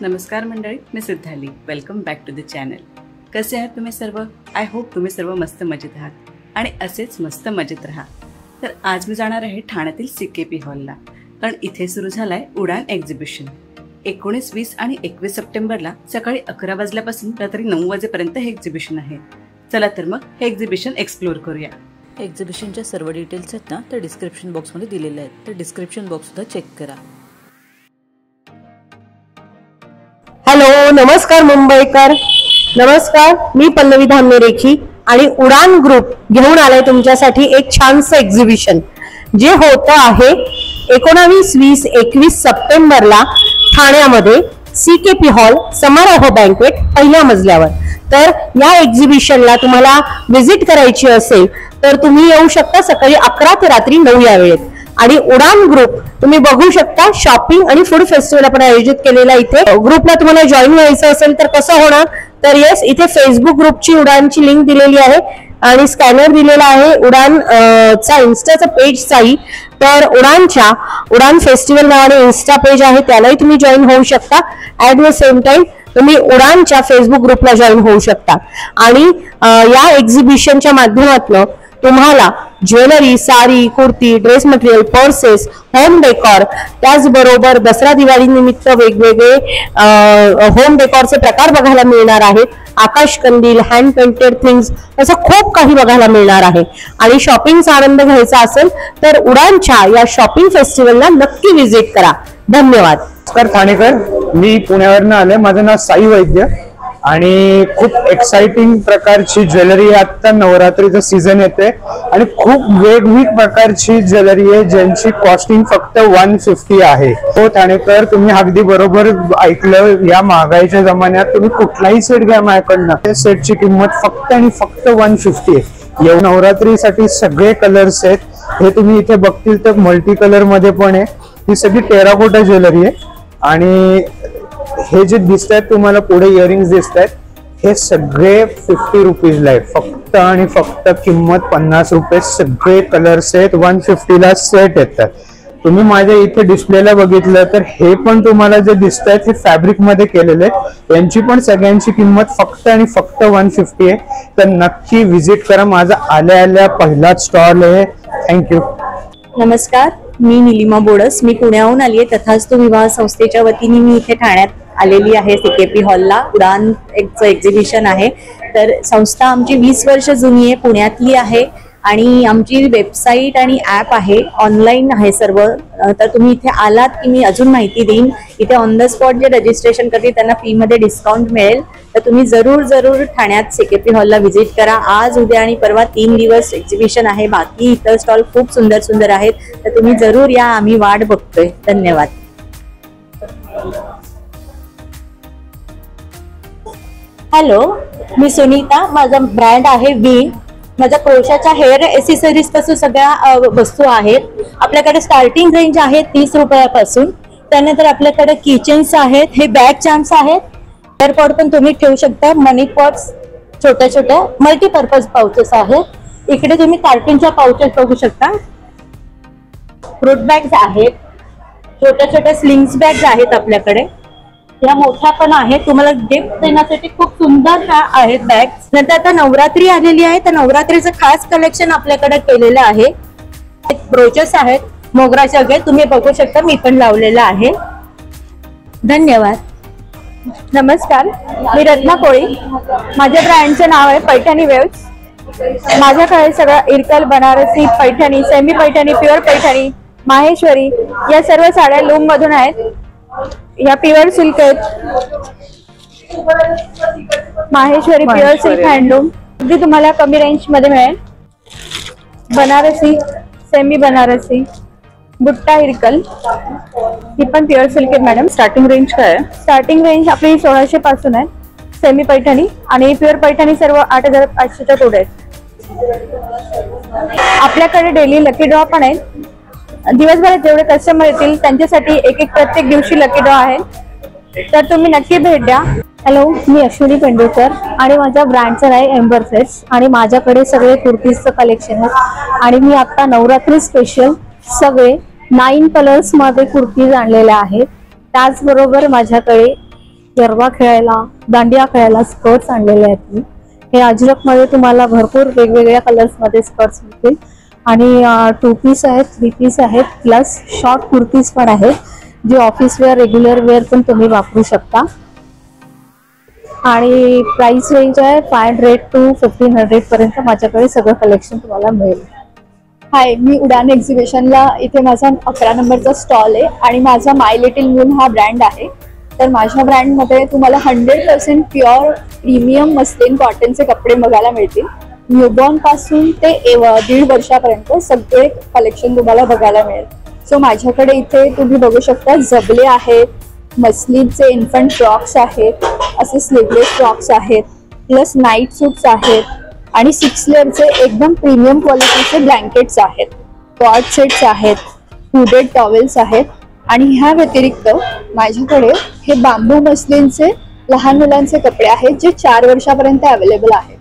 नमस्कार मंडळी, मी Siddhali. Welcome back to the channel. कसे आहात तुम्ही सर्व? आय होप तुम्ही सर्व मस्त मजेत आहात आणि असेच मस्त मजेत राहा. तर आज मी जाणार आहे ठाण्यातील CKP हॉलला, कारण इथे सुरू झाला आहे उडान एक्झिबिशन. 19, 20 आणि 21 सप्टेंबरला सकाळी 11 वाजल्यापासून रात्री 9 वाजेपर्यंत हे एक्झिबिशन आहे. चला तर मग हे एक्झिबिशन एक्सप्लोर करूया. एक्झिबिशनच्या सर्व डिटेल्स आहेत ना, तर डिस्क्रिप्शन बॉक्समध्ये दिलेले आहेत, तर डिस्क्रिप्शन बॉक्स सुद्धा चेक करा. हॅलो, नमस्कार मुंबईकर. नमस्कार, मी पल्लवी धामनेरेखी आणि उडान ग्रुप घेऊन आलाय तुमच्यासाठी एक छानसं एक्झिबिशन जे होतं आहे 19, 20, 21 सप्टेंबरला ठाण्यामध्ये CKP हॉल समारोह बँकेट पहिल्या मजल्यावर. तर या एक्झिबिशनला तुम्हाला व्हिजिट करायची असेल तर तुम्ही येऊ शकता सकाळी 11 ते रात्री 9 या वेळेत. आणि उडान ग्रुप तुम्ही बघू शकता शॉपिंग आणि फूड फेस्टिवल आपण आयोजित केलेला. इथे ग्रुपला तुम्हाला जॉईन व्हायचं असेल तर कसं होणार, तर येस, इथे फेसबुक ग्रुपची उडानची लिंक दिलेली आहे आणि स्कॅनर दिलेला आहे उडान चा इन्स्टाचा पेजचाही. तर उडान फेस्टिवल नावाने इन्स्टा पेज आहे, त्यालाही तुम्ही जॉईन होऊ शकता. ऍट द सेम टाइम तुम्ही उडानच्या फेसबुक ग्रुपला जॉईन होऊ शकता. आणि या एक्झिबिशनच्या माध्यमातून तुम्हाला jewellery, sari, kurti, dress material, purses, home decor, त्याचबरोबर दसरा दिवाळी निमित्त वेगवेगळे होम डेकॉरचे प्रकार बघायला मिळणार आहेत. आकाश कंदील, हँड पेंटेड थिंग्स, असं खूप काही बघायला मिळणार आहे. आणि शॉपिंगचा आनंद घ्यायचा असेल तर उडानच्या या शॉपिंग फेस्टिवलला नक्की व्हिजिट करा. धन्यवाद. नमस्कार ठाणेकर, मी पुण्यावरनं आले. माझं नाव साई वैद्य आणि खूप एक्साइटिंग प्रकारची ज्वेलरी, आता नवरात्रीचं सीझन येते आणि खूप वेगवेगळी प्रकारची ज्वेलरी आहे ज्यांची कॉस्टिंग फक्त 150 आहे. हो ठाणेकर, तुम्ही अगदी बरोबर ऐकलं. या महागाईच्या जमान्यात तुम्ही कुठलाही सेट घ्या माझ्याकडनं, त्या सेटची किंमत फक्त आणि फक्त 150 आहे. या नवरात्रीसाठी सगळे कलर्स आहेत. हे तुम्ही इथे बघतील तर मल्टी कलर मध्ये पण आहे. ही सगळी टेराकोटा ज्वेलरी आहे. आणि हे जे दिसत आहेत तुम्हाला पुढे इयरिंग्स दिसत आहेत, हे सगळे 50 रुपीजला आहे. फक्त आणि फक्त किंमत 50 रुपये. सगळे कलर्स आहेत, 150 ला सेट येतात. तुम्ही माझ्या इथे डिस्प्लेला बघितलं तर हे पण तुम्हाला जे दिसत आहेत हे फॅब्रिक मध्ये केलेले आहेत. यांची पण सगळ्यांची किंमत फक्त आणि फक्त 150 आहे. तर नक्की व्हिजिट करा. माझा आल्या पहिलाच स्टॉल आहे. थँक्यू. नमस्कार, मी निलिमा बोडस. मी पुण्याहून आली आहे. तथास्तु विवाह संस्थेच्या वतीने मी इथे ठाण्यात आलेली आहे. CKP हॉलला उडान एक्झिबिशन आहे. तर संस्था आमची 20 वर्ष जुनी आहे, पुण्यातली आहे आणि आमची वेबसाईट आणि ॲप आहे, ऑनलाईन आहे सर्व. तर तुम्ही इथे आलात की मी अजून माहिती देईन. इथे ऑन द स्पॉट जे रजिस्ट्रेशन करतील त्यांना फीमध्ये डिस्काउंट मिळेल. तर तुम्ही जरूर ठाण्यात CKP हॉलला व्हिजिट करा. आज, उद्या आणि परवा 3 दिवस एक्झिबिशन आहे. बाकी इतर स्टॉल खूप सुंदर आहेत. तर तुम्ही जरूर या, आम्ही वाट बघतोय. धन्यवाद. हॅलो, मी सुनीता. माझा ब्रँड आहे विन. माझ्या क्रोशाच्या हेअर एसेसरीज पासून सगळ्या वस्तू आहेत. आपल्याकडे स्टार्टिंग रेंज आहे 30 रुपयापासून. त्यानंतर आपल्याकडे किचन्स आहेत, हे बॅग चार्म्स आहेत. एअरपॉड पण तुम्ही ठेवू शकता. मनी पॉट्स, छोट्या मल्टीपर्पज पाउचेस आहेत. इकडे तुम्ही कार्टूनच्या पाउचेस बघू शकता. फ्रूट बॅग्स आहेत, छोट्या स्लिंग्स बॅग्स आहेत आपल्याकडे. या मोठ्या पण आहेत, तुम्हाला गिफ्ट देण्यासाठी खूप सुंदर आहेत बॅग्स. नंतर आता नवरात्री आलेली आहे, तर नवरात्रीचं खास कलेक्शन आपल्याकडे केलेलं आहे. ब्रोचेस आहेत मोगराचे वगैरे, तुम्ही बघू शकता. मी पण लावलेलं आहे. धन्यवाद. नमस्कार, मी रत्ना कोळी. माझ्या ब्रँडचं नाव आहे पैठणी वेव्स. माझ्याकडे सगळं इरकल, बनारसी, पैठणी, सेमी पैठणी, प्युअर पैठणी, माहेश्वरी या सर्व साड्या लूम मधून आहेत. या प्युअर सिल्क आहेत. माहेश्वरी प्युअर सिल्क हँडलूम अगदी तुम्हाला कमी रेंज मध्ये मिळेल. बनारसी, सेमी बनारसी, बुट्टा इरकल, ही पण प्युअर सिल्क आहे मॅडम. स्टार्टिंग रेंज काय आहे? स्टार्टिंग रेंज आपली 1600 पासून आहे. सेमी पैठणी आणि प्युअर पैठणी सर्व 8500च्या पुढे आहेत. आपल्याकडे डेली लकी ड्रॉ पण आहे. दिवसभरात जेवढे कस्टमर येतील त्यांच्यासाठी एक प्रत्येक दिवशी लकी ड्रॉ आहे. तर तुम्ही नक्की भेट द्या. हॅलो, मी अश्विनी पेंडुरकर आणि माझ्या ब्रँडचं नाव आहे एम्बर फेस आणि माझ्याकडे सगळे कुर्तीजचं कलेक्शन आहे. आणि मी आता नवरात्री स्पेशल सगळे 9 कलर्स मध्ये कुर्तीज आणलेल्या आहेत. त्याचबरोबर माझ्याकडे गरबा खेळायला, दांडिया खेळायला स्कर्ट्स आणलेले आहेत मी. हे अजरकमध्ये तुम्हाला भरपूर वेगवेगळ्या कलर्समध्ये स्कर्ट्स मिळतील आणि 2 पीस आहेत, 3 पीस आहेत, प्लस शॉर्ट कुर्तीज पण आहेत जे ऑफिस वेअर, रेग्युलर वेअर पण तुम्ही वापरू शकता. आणि प्राइस रेंज आहे 500 to 1500 पर्यंत माझ्याकडे सगळं कलेक्शन तुम्हाला मिळेल. हाय, मी उडान एक्झिबिशनला इथे माझा 11 नंबरचा स्टॉल आहे आणि माझा माय लिटिल मून हा ब्रँड आहे. तर माझ्या ब्रँडमध्ये तुम्हाला 100% प्युअर प्रीमियम मस्लिन कॉटनचे कपडे बघायला मिळतील. न्यूबॉर्न पासून ते 1.5 वर्षापर्यंत सगळे कलेक्शन तुम्हाला बघायला मिळेल. सो माझ्याकडे इथे तुम्ही बघू शकता जबले आहेत, मस्लिनचे इन्फंट फ्रॉक्स आहेत, असे स्लीवलेस फ्रॉक्स आहेत, प्लस नाईट सूट्स आहेत आणि 6 लेअरचे एकदम प्रीमियम क्वालिटीचे ब्लँकेट्स आहेत, कॉट सेट्स आहेत, हुडेड टॉवेल्स आहेत. आणि ह्या व्यतिरिक्त माझ्याकडे हे बांबू मस्लिनचे लहान मुलांचे कपडे आहेत जे 4 वर्षापर्यंत अवेलेबल आहेत.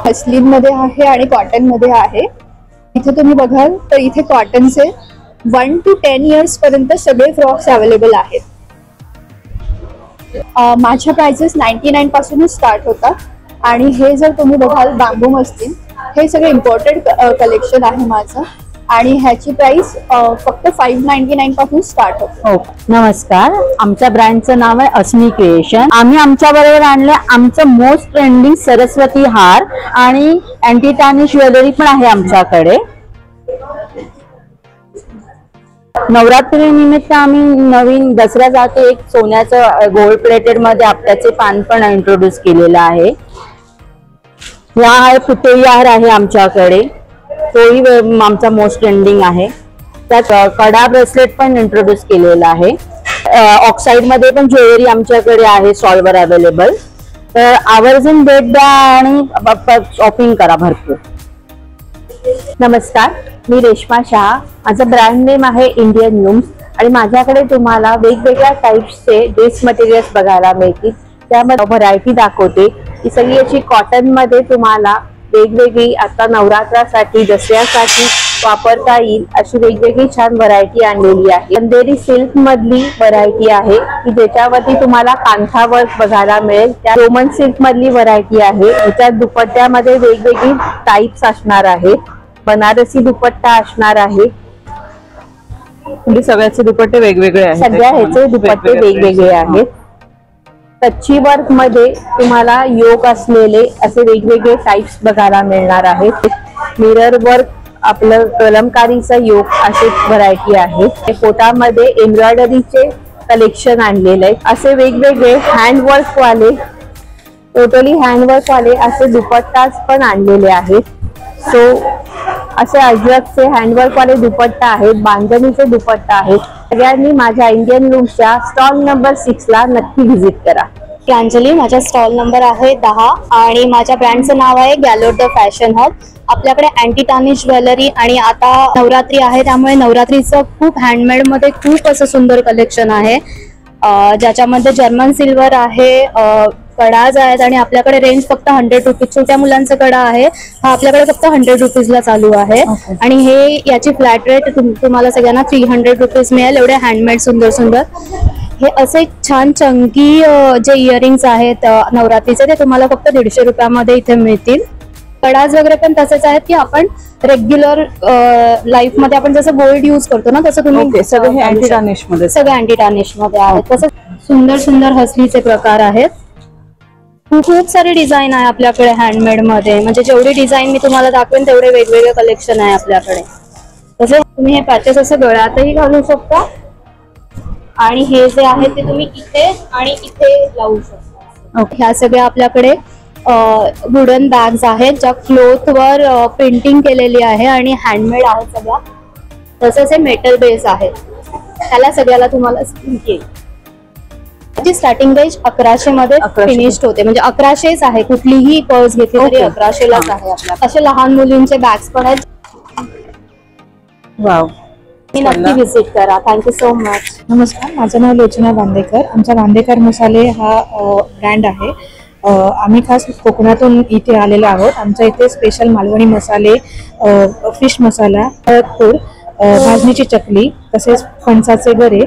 मस्लिनमध्ये आहे आणि कॉटनमध्ये आहे. इथे तुम्ही बघाल तर इथे कॉटनचे 1 to 10 इयर्स पर्यंत सगळे फ्रॉक्स अवेलेबल आहेत. माझ्या प्राइसेस 99 पासूनच स्टार्ट होतात. आणि हे जर तुम्ही बघाल बांबू मस्लिन, हे सगळे इम्पोर्टेड कलेक्शन आहे माझं आणि ह्याची प्राइस फक्त 599 पासून स्टार्ट होते. नमस्कार, आमच्या ब्रँडचं नाव आहे अस्मी क्रिएशन. आम्ही आमच्या बरोबर आणले आमचं मोस्ट ट्रेंडिंग सरस्वती हार आणि अँटी टार्निश ज्वेलरी पण आहे आमच्याकडे. नवरात्री निमित्त आम्ही नवीन दसऱ्यासाठी एक सोन्याचं गोल्ड प्लेटेड मध्ये आपट्याचे पान पण इंट्रोड्यूस केलेलं आहे. हा आहे पुतळी हार आहे आमच्याकडे, तोही आमचा मोस्ट ट्रेंडिंग आहे. त्यात कडा ब्रेसलेट पण इंट्रोड्यूस केलेला आहे. ऑक्साइड मध्ये पण ज्वेलरी आमच्याकडे आहे स्टॉलवर अवेलेबल. तर आवर्जून भेट द्या आणि शॉपिंग करा भरपूर. नमस्कार, मी रेश्मा शाह. माझं ब्रँड नेम आहे इंडियन लूम्स आणि माझ्याकडे तुम्हाला वेगवेगळ्या टाईप्सचे ड्रेस मटेरियल्स बघायला मिळतील. त्यामध्ये व्हरायटी दाखवते. ही सगळी अशी कॉटन मध्ये तुम्हाला वेगवेगळी आता नवरात्रासाठी, दसऱ्यासाठी वापरता येईल अशी वेगवेगळी छान व्हरायटी आणलेली आहे. चंदेरी सिल्क मधली व्हरायटी आहे की ज्याच्यावरती तुम्हाला कांथा वर्क बघायला मिळेल. त्या रोमन सिल्क मधली व्हरायटी आहे. त्याच्यात दुपट्ट्यामध्ये वेगवेगळी टाईप्स असणार आहेत. बनारसी दुपट्टा असणार आहे. म्हणजे सगळ्याचे दुपट्टे वेगवेगळे आहेत. सगळ्या ह्याचे दुपट्टे वेगवेगळे आहेत. कच्ची वर्क मध्ये तुम्हाला योग असलेले असे वेगवेगळे टाइप्स बघायला मिळणार आहेत. मिरर वर्क, आपलं कलमकारीचं योग असे व्हरायटी आहे. कोटामध्ये एम्ब्रॉयडरीचे कलेक्शन आणलेले आहेत. असे वेगवेगळे हँडवर्क वाले, टोटली हँडवर्क वाले असे दुपट्टास पण आणलेले आहेत. सो असे अजरकचे हँडवर्क वाले दुपट्टा आहेत, बांधणीचे दुपट्टा आहेत. सगळ्यांनी माझ्या इंडियन लूम्सच्या स्टॉल नंबर 6 ला नक्की व्हिजिट करा. अंजली, माझा स्टॉल नंबर आहे 10 आणि माझ्या ब्रँडचं नाव आहे गॅलोट द फॅशन हॉल. आपल्याकडे अँटी टार्निश ज्वेलरी आणि आता नवरात्री आहे त्यामुळे नवरात्रीचं खूप हँडमेड मध्ये खूप असं सुंदर कलेक्शन आहे ज्याच्यामध्ये जर्मन सिल्वर आहे, कडाज आहेत आणि आपल्याकडे रेंज फक्त 100 रुपीज. छोट्या मुलांचा कडा आहे हा आपल्याकडे फक्त 100 रुपीजला चालू आहे. आणि हे याची फ्लॅट रेट तुम्हाला सगळ्यांना 300 रुपीज मिळेल. एवढे हँडमेड सुंदर सुंदर हे असे छान चंकी जे इयरिंग्स आहेत नवरात्रीचे ते तुम्हाला फक्त 150 रुपयामध्ये इथे मिळतील. कडाज वगैरे पण तसेच आहेत की आपण रेग्युलर लाईफ मध्ये आपण जसं गोल्ड युज करतो ना तसं तुम्ही सगळे अँटी टार्निश मध्ये, सगळे अँटी टार्निश मध्ये आहेत. तसं सुंदर सुंदर हसलीचे प्रकार आहेत. खूप सारी डिझाईन आहे आपल्याकडे हँडमेड मध्ये. म्हणजे जेवढी डिझाईन मी तुम्हाला दाखवेन तेवढे वेगवेगळे कलेक्शन आहे आपल्याकडे. तसे तुम्ही हे पॅचेस असं गळ्यातही घालू शकता आणि हे जे आहे ते तुम्ही इथे आणि इथे लावू शकता. ह्या सगळ्या आपल्याकडे वुडन बॅग्स आहेत ज्या क्लोथ वर प्रिंटिंग केलेली आहे आणि हँडमेड आहेत सगळ्या. तसंच हे मेटल बेस आहे. त्याला सगळ्याला तुम्हाला स्टिच येईल. त्याची स्टार्टिंग रेंज 1100 मध्ये फिनिश्ड होते. म्हणजे 1100च आहे. कुठलीही पर्स घेतली तरी 1100लाच आहे. आपल्या असे लहान मुलींचे बॅग्स पण आहेत. वाव, नक्की व्हिजिट करा. Thank you so much. नमस्कार, माझं नाव लोचना बांदेकर. आमचा बांदेकर मसाले हा ब्रँड आहे. आम्ही खास कोकणातून इथे आलेलो आहोत. आमच्या इथे स्पेशल मालवणी मसाले, फिश मसाला, हळदपूर, भाजणीची चकली, तसेच फणसाचे गरे,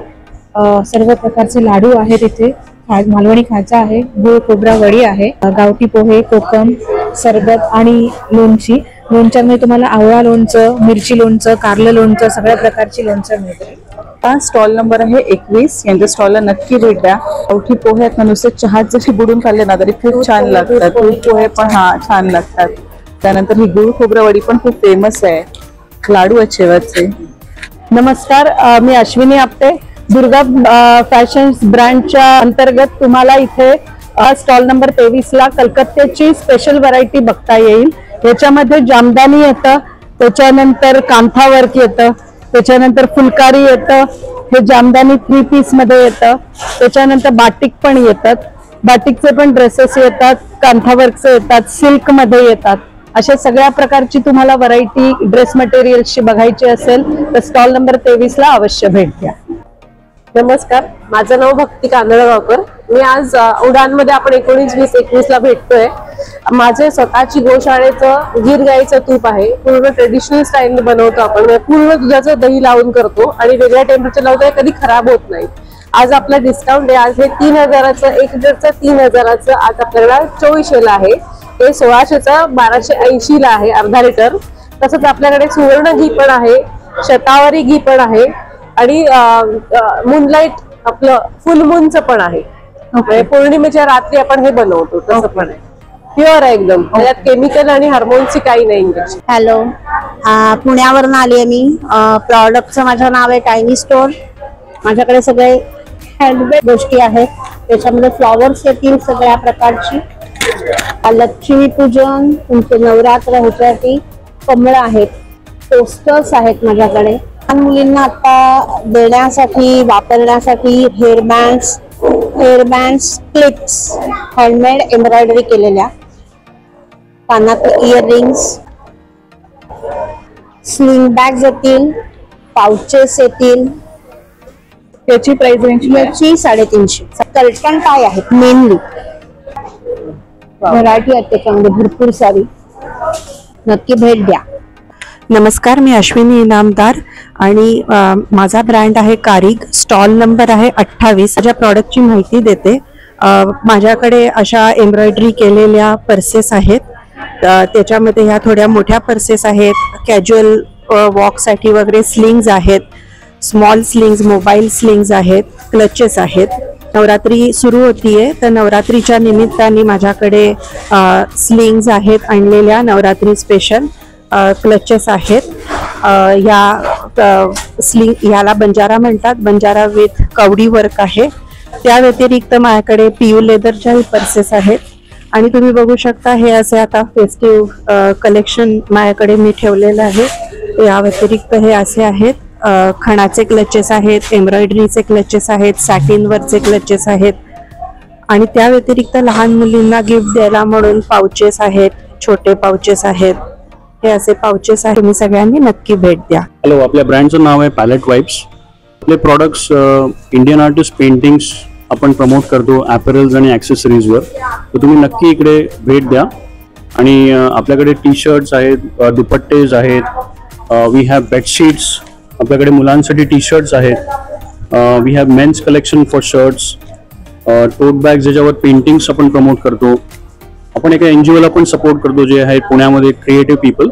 सर्व प्रकारचे लाडू आहेत इथे. मालवणी खाजा आहे, गुळ खोबरा वडी आहे, गावठी पोहे, कोकम, सरबत आणि लोणची. लोणच्यामध्ये तुम्हाला आवळा लोणचं, मिरची लोणचं, कारलं लोणचं, सगळ्या प्रकारची लोणचं मिळते. हा स्टॉल नंबर आहे 21. यांच्या स्टॉलला नक्की भेट द्या. गावठी पोहे आहेत ना, नुसते चहात जशी बुडून खाल्ले ना तरी खूप छान लागतात. दूध पोहे पण छान लागतात. त्यानंतर ही गुळ खोबरा वडी पण खूप फेमस आहे. लाडू आहेत शेवटचे. नमस्कार, मी अश्विनी आपटे, दुर्गा फॅशन्स ब्रँडच्या अंतर्गत तुम्हाला इथे स्टॉल नंबर 23 ला कलकत्त्याची स्पेशल व्हरायटी बघता येईल. याच्यामध्ये जामदानी येतं, त्याच्यानंतर कांथा वर्क येतं, त्याच्यानंतर फुलकारी येतं, हे जामदानी 3 पीस मध्ये येतं, त्याच्यानंतर बाटिक पण येतात, बाटिकचे पण ड्रेसेस येतात, कांथा वर्कचे येतात, सिल्क मध्ये येतात. अशा सगळ्या प्रकारची तुम्हाला व्हरायटी ड्रेस मटेरियल्सची बघायची असेल तर स्टॉल नंबर 23 ला अवश्य भेट द्या. नमस्कार, माझं नाव भक्ती कांदळगावकर. मी आज उडानमध्ये आपण 19-20-21 ला भेटतोय. माझे स्वतःची गोशाळेचं गीर गाईचं तूप आहे. पूर्ण ट्रेडिशनल स्टाईलने बनवतो आपण. पूर्ण दुधाचं दही लावून करतो आणि वेगळ्या टेम्परेचर लावतो, कधी खराब होत नाही. आज आपला डिस्काउंट आहे. आज हे 3000चं 1 लिटरचं 3000चं आज आपल्याला 2400 ला आहे. हे 1600चं 1280 ला आहे अर्धा लिटर. तसंच आपल्याकडे सुवर्ण घी पण आहे, शतावरी घी पण आहे आणि मूनलाईट आपलं फुल मूनचं पण आहे. पौर्णिमेच्या रात्री आपण हे बनवतो तसं पण आहे. प्युअर आहे एकदम, त्याच्यात केमिकल आणि हार्मोनची काही नाही इंजेक्शन. हॅलो, पुण्यावरून आली आहे मी. प्रॉडक्टचं माझं नाव आहे टायनी स्टोर. माझ्याकडे सगळे हँडमेड गोष्टी आहेत. त्याच्यामध्ये फ्लॉवर्स येतील सगळ्या प्रकारची, लक्ष्मी पूजन, तुमचे नवरात्र ह्याच्यासाठी कमळ आहेत, पोस्टर्स आहेत माझ्याकडे. लहान मुलींना आता देण्यासाठी वापरण्यासाठी हेअरबँड्स, क्लिप्स, हँडमेड एम्ब्रॉयडरी केलेल्या, कानातले इयररिंग्स, स्लिंग बॅग्स येतील, पाउचेस येतील. त्याची प्राइस रेंज याची 350. कर्टन काय आहेत मेनली, व्हरायटी आहेत त्याच्यामध्ये भरपूर सारी. नक्की भेट द्या. नमस्कार, मी अश्विनी इनामदार आणि माझा ब्रँड आहे कारिग. स्टॉल नंबर आहे 28. माझ्या प्रॉडक्टची माहिती देते. माझ्याकडे अशा एम्ब्रॉयडरी केलेल्या पर्सेस आहेत. त्याच्यामध्ये ह्या थोड्या मोठ्या पर्सेस आहेत, कॅज्युअल वॉकसाठी वगैरे स्लिंग्स आहेत, स्मॉल स्लिंग्स, मोबाईल स्लिंग्स आहेत, क्लचेस आहेत. नवरात्री सुरू होतीये तर नवरात्रीच्या निमित्ताने माझ्याकडे स्लिंग्स आहेत आणलेल्या, नवरात्री स्पेशल क्लचेस आहेत. या स्लिंग याला बंजारा म्हणतात, बंजारा विथ कवडी वर्क आहे. त्या व्यतिरिक्त माझ्याकडे PU लेदरच्याही पर्सेस आहेत आणि तुम्ही बघू शकता हे असे आता फेस्टिव्ह कलेक्शन माझ्याकडे मी ठेवलेलं आहे. या व्यतिरिक्त हे असे आहेत, खणाचे क्लचेस आहेत, एम्ब्रॉयडरीचे क्लचेस आहेत, सॅटिनवरचे क्लचेस आहेत आणि त्या व्यतिरिक्त लहान मुलींना गिफ्ट द्यायला म्हणून पाउचेस आहेत, छोटे पाउचेस आहेत. हे असे पाउचेस आहेत. तुम्ही सगळ्यांनी नक्की भेट द्या. हॅलो, आपल्या ब्रँडचं नाव आहे पॅलेट वाइप्स. आपले प्रॉडक्ट्स इंडियन आर्टिस्ट पेंटिंग्स आपण प्रमोट करतो ॲपरल्स आणि ॲक्सेसरीजवर. तर तुम्ही नक्की इकडे भेट द्या. आणि आपल्याकडे टी शर्ट्स आहेत, दुपट्टेज आहेत, वी हॅव बेडशीट्स, आपल्याकडे मुलांसाठी टी शर्ट्स आहेत, we have men's collection for shirts, tote bags ज्याच्यावर पेंटिंग्स आपण प्रमोट करतो. आपण एका NGO ला पण सपोर्ट करतो जे आहेत पुण्यामध्ये क्रिएटिव्ह पीपल.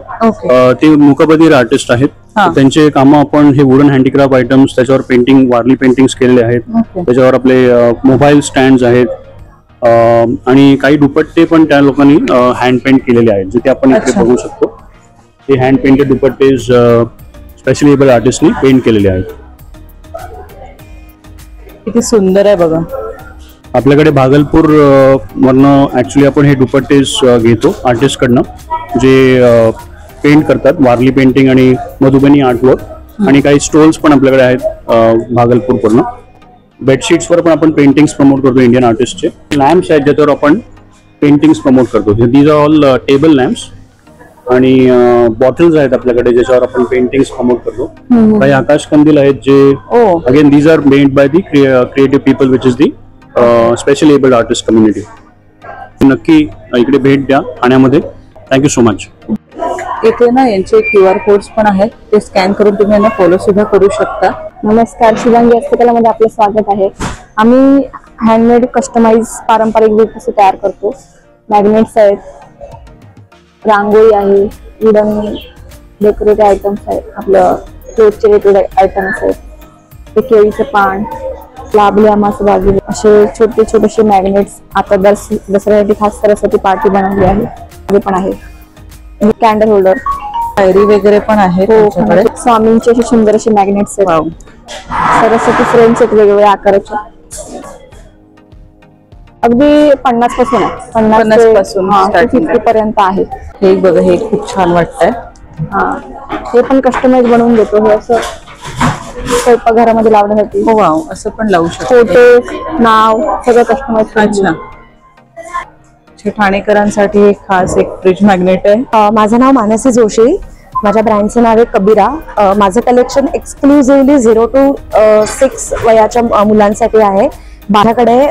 ते मूकबधीर आर्टिस्ट आहेत. त्यांचे कामं आपण हे वुडन हँडीक्राफ्ट आयटम्स, त्याच्यावर पेंटिंग, वारली पेंटिंग्स केलेले आहेत. त्याच्यावर आपले मोबाईल स्टँड आहेत आणि काही दुपट्टे पण त्या लोकांनी हँड पेंट केलेले आहेत, जे ते आपण इकडे बघू शकतो. हे हँड पेंटेड दुपट्टे स्पेशली एबल आर्टिस्टनी पेंट केलेले आहेत. किती सुंदर आहे बघा. आपल्याकडे भागलपूर वरनं ऍक्च्युली आपण हे दुपट्टेस घेतो आर्टिस्टकडनं, जे पेंट करतात वारली पेंटिंग आणि मधुबनी आर्टवर्क. आणि काही स्टॉल्स पण आपल्याकडे आहेत भागलपूरवरनं. बेडशीट्सवर पण आपण पेंटिंग्स प्रमोट करतो इंडियन आर्टिस्टचे. लॅम्प्स आहेत ज्याच्यावर आपण पेंटिंग्स प्रमोट करतो. These are all table lamps. आणि बॉटल्स आहेत आपल्याकडे ज्याच्यावर आपण पेंटिंग्स प्रमोट करतो. काही आकाश कंदील आहेत जे again these are made by the creative people which is the special abled artist community. नक्की इकडे भेट द्या ठाण्यामध्ये. Thank you so much. इथे ना यांचे QR कोड्स पण आहेत, ते स्कॅन करून तुम्ही यांना फॉलो सुद्धा करू शकता. नमस्कार, शिवांगी हस्तकलामध्ये आपलं स्वागत आहे. आम्ही हँडमेड कस्टमाइज पारंपरिक गिफ्ट असे तयार करतो. मॅग्नेट्स आहेत, रांगोळी आहे, वुडन डेकोरेटिव्ह आयटम्स आहेत, आपलं रोजचे वेगवेगळे आयटम्स आहेत, ते केळीचं पान, लाभले आमास बाजू, असे छोटे छोटेसे मॅग्नेट्स. आता दसऱ्यासाठी खास सरस्वती पार्टी बनवली आहे, ते पण आहे. कॅन्डल होल्डर, डायरी वगैरे पण आहे. स्वामींचे असे सुंदर असे मॅग्नेट्स आहेत. सरस्वती फ्रेम्स आहेत वेगवेगळ्या आकाराच्या, अगदी 50 पासून आहे. 50 पासून 50 पर्यंत आहे. हे बघा, हे खूप छान वाटतंय. हे पण कस्टमाइज बनवून देतो. हे असं स्वयंपाकघरामध्ये लावण्यासाठी. हो वाव, असं पण लावू शकतो. फोटो, नाव सगळं कस्टमाइज. अच्छा, ठाणेकरांसाठी एक खास एक फ्रीज मॅग्नेट आहे. माझं नाव मानसी जोशी, माझ्या ब्रँडचं नाव आहे कबीरा. माझं कलेक्शन एक्सक्लुझिव्हली 0 to 6 वयाच्या मुलांसाठी आहे. माझ्याकडे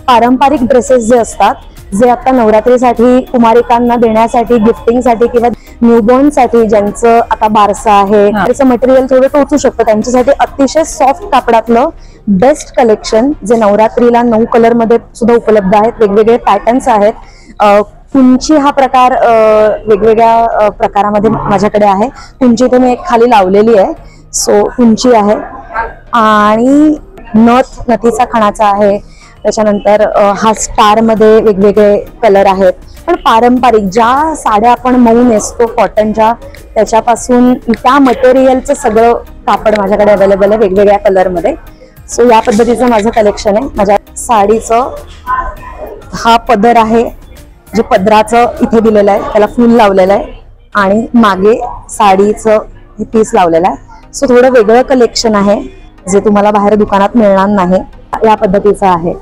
पारंपरिक ड्रेसेस जे असतात, जे आता नवरात्रीसाठी कुमारिकांना देण्यासाठी, गिफ्टिंगसाठी किंवा न्यूबॉर्नसाठी ज्यांचं आता बारसं आहे, त्याचं मटेरियल थोडं टोचू शकतं, त्यांच्यासाठी अतिशय सॉफ्ट कापडातलं बेस्ट कलेक्शन जे नवरात्रीला 9 कलर मध्ये सुद्धा उपलब्ध आहेत. वेगवेगळे पॅटर्न्स आहेत. कुंची हा प्रकार वेगवेगळ्या प्रकारामध्ये माझ्याकडे आहे. कुंची तर मी एक खाली लावलेली आहे, सो कुंची आहे. आणि नथीचा खणाचा आहे. त्याच्यानंतर हा स्टार मध्ये वेगवेगळे कलर आहेत. पण पारंपरिक ज्या साड्या आपण मऊ नेसतो कॉटनच्या, त्याच्यापासून त्या मटेरियलचं सगळं कापड माझ्याकडे अवेलेबल आहे वेगवेगळ्या कलरमध्ये. सो या पद्धतीचं माझं कलेक्शन आहे. माझ्या साडीचं हा पदर आहे, जे पदराचं इथे दिलेलं आहे, त्याला फूल लावलेलं आहे आणि मागे साडीचं हे पीस लावलेलं आहे. सो थोडं वेगळं कलेक्शन आहे जे तुम्हाला बाहेर दुकानात मिळणार नाही. या पद्धतीचं आहे.